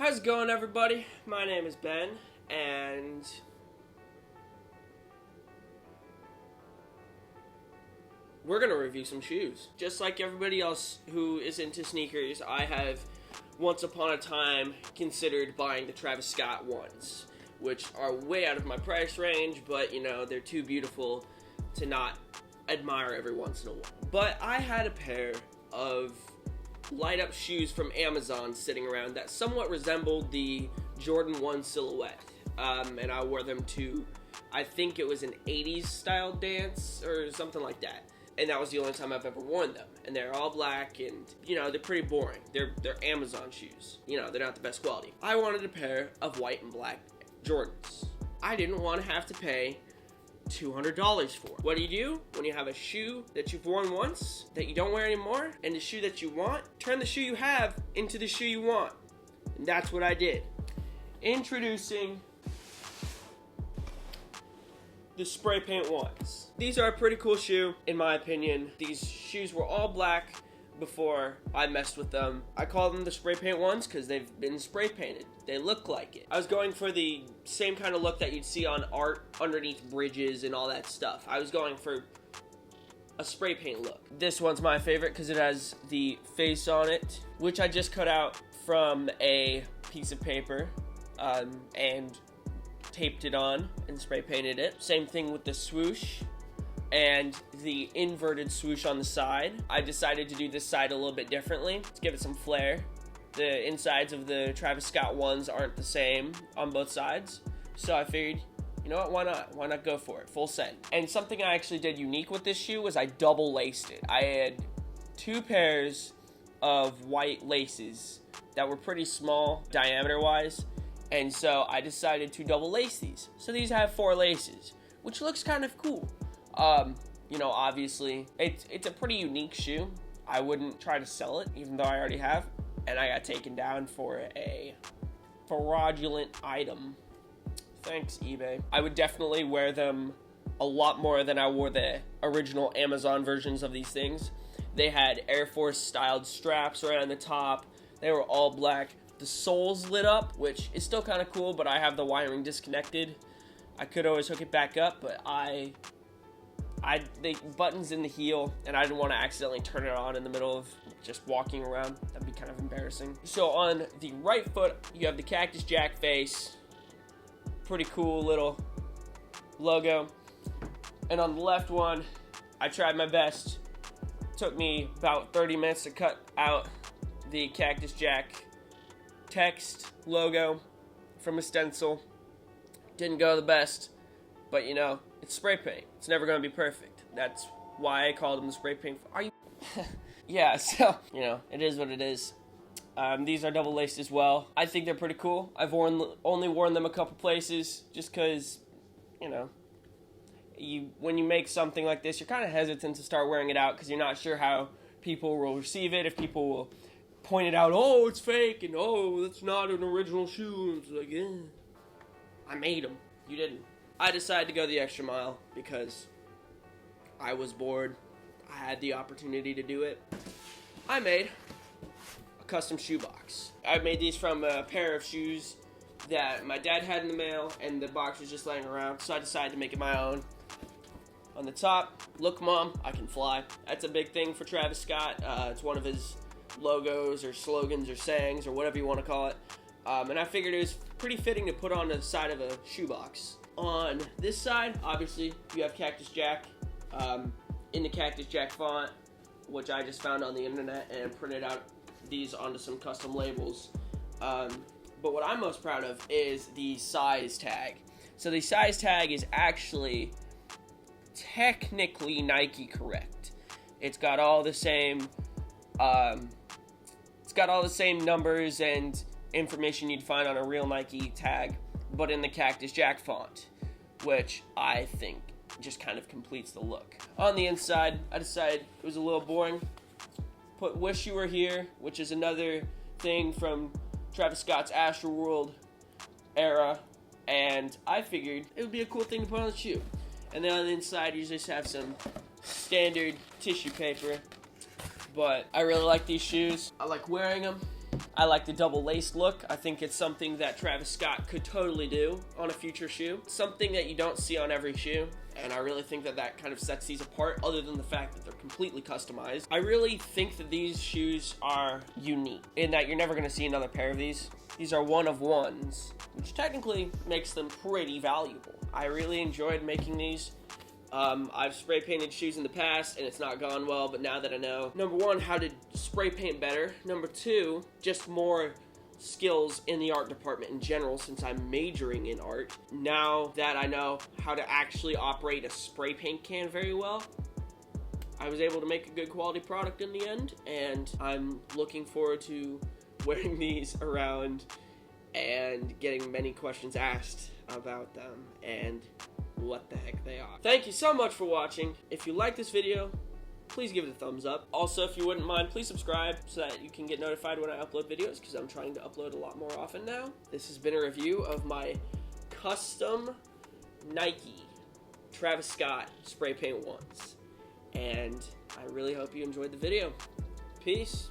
How's it going, everybody? My name is Ben, and we're gonna review some shoes. Just like everybody else who is into sneakers, I have once upon a time considered buying the Travis Scott ones, which are way out of my price range, but you know, they're too beautiful to not admire every once in a while. But I had a pair of light up shoes from Amazon sitting around that somewhat resembled the Jordan 1 silhouette, and I wore them to, I think it was an 80s style dance or something like that, and that was the only time I've ever worn them. And they're all black, and you know, they're pretty boring. They're Amazon shoes, you know, they're not the best quality. I wanted a pair of white and black Jordans. I didn't want to have to pay $200 for. What do when you have a shoe that you've worn once that you don't wear anymore, and the shoe that you want? Turn the shoe you have into the shoe you want. And that's what I did. Introducing the spray paint ones. These are a pretty cool shoe, in my opinion. These shoes were all black before I messed with them. I call them the spray paint ones because they've been spray painted. They look like it. I was going for the same kind of look that you'd see on art underneath bridges and all that stuff. I was going for a spray paint look. This one's my favorite because it has the face on it, which I just cut out from a piece of paper and taped it on and spray painted it. Same thing with the swoosh and the inverted swoosh on the side. I decided to do this side a little bit differently to give it some flair. The insides of the Travis Scott ones aren't the same on both sides, so I figured, you know what, why not? Why not go for it? Full send. And something I actually did unique with this shoe was I double laced it. I had two pairs of white laces that were pretty small diameter-wise, and so I decided to double lace these. So these have 4 laces, which looks kind of cool. You know, obviously, it's a pretty unique shoe. I wouldn't try to sell it, even though I already have. And I got taken down for a fraudulent item. Thanks, eBay. I would definitely wear them a lot more than I wore the original Amazon versions of these things. They had Air Force styled straps around the top. They were all black. The soles lit up, which is still kind of cool, but I have the wiring disconnected. I could always hook it back up, but the button's in the heel, and I didn't want to accidentally turn it on in the middle of just walking around. That'd be kind of embarrassing. So on the right foot, you have the Cactus Jack face. Pretty cool little logo. And on the left one, I tried my best. Took me about 30 minutes to cut out the Cactus Jack text logo from a stencil. Didn't go the best, but you know, it's spray paint. It's never going to be perfect. That's why I called them the spray paint. Are you? Yeah, so, you know, it is what it is. These are double laced as well. I think they're pretty cool. I've only worn them a couple places just because, you know, when you make something like this, you're kind of hesitant to start wearing it out because you're not sure how people will receive it, if people will point it out, oh, it's fake, and oh, that's not an original shoe. It's like, I made them. You didn't. I decided to go the extra mile because I was bored. I had the opportunity to do it. I made a custom shoebox. I made these from a pair of shoes that my dad had in the mail, and the box was just laying around, so I decided to make it my own. On the top, look, Mom, I can fly. That's a big thing for Travis Scott. It's one of his logos or slogans or sayings or whatever you want to call it. And I figured it was pretty fitting to put on the side of a shoebox. On this side, obviously, you have Cactus Jack in the Cactus Jack font, which I just found on the internet and printed out these onto some custom labels. But what I'm most proud of is the size tag. So the size tag is actually technically Nike correct. It's got all the same numbers and information you'd find on a real Nike tag, but in the Cactus Jack font, which I think just kind of completes the look. On the inside, I decided it was a little boring. Put Wish You Were Here, which is another thing from Travis Scott's Astroworld era, and I figured it would be a cool thing to put on the shoe. And then on the inside, you just have some standard tissue paper, but I really like these shoes. I like wearing them. I like the double laced look. I think it's something that Travis Scott could totally do on a future shoe. Something that you don't see on every shoe, and I really think that that kind of sets these apart, other than the fact that they're completely customized. I really think that these shoes are unique in that you're never going to see another pair of these. These are one of ones, which technically makes them pretty valuable. I really enjoyed making these. I've spray painted shoes in the past and it's not gone well, but now that I know, number one, how to spray paint better, number two, just more skills in the art department in general, since I'm majoring in art. Now that I know how to actually operate a spray paint can very well, I was able to make a good quality product in the end, and I'm looking forward to wearing these around and getting many questions asked about them and what the heck they are. Thank you so much for watching. If you like this video, please give it a thumbs up. Also, if you wouldn't mind, please subscribe so that you can get notified when I upload videos, because I'm trying to upload a lot more often now. This has been a review of my custom Nike Travis Scott spray paint ones, and I really hope you enjoyed the video. Peace.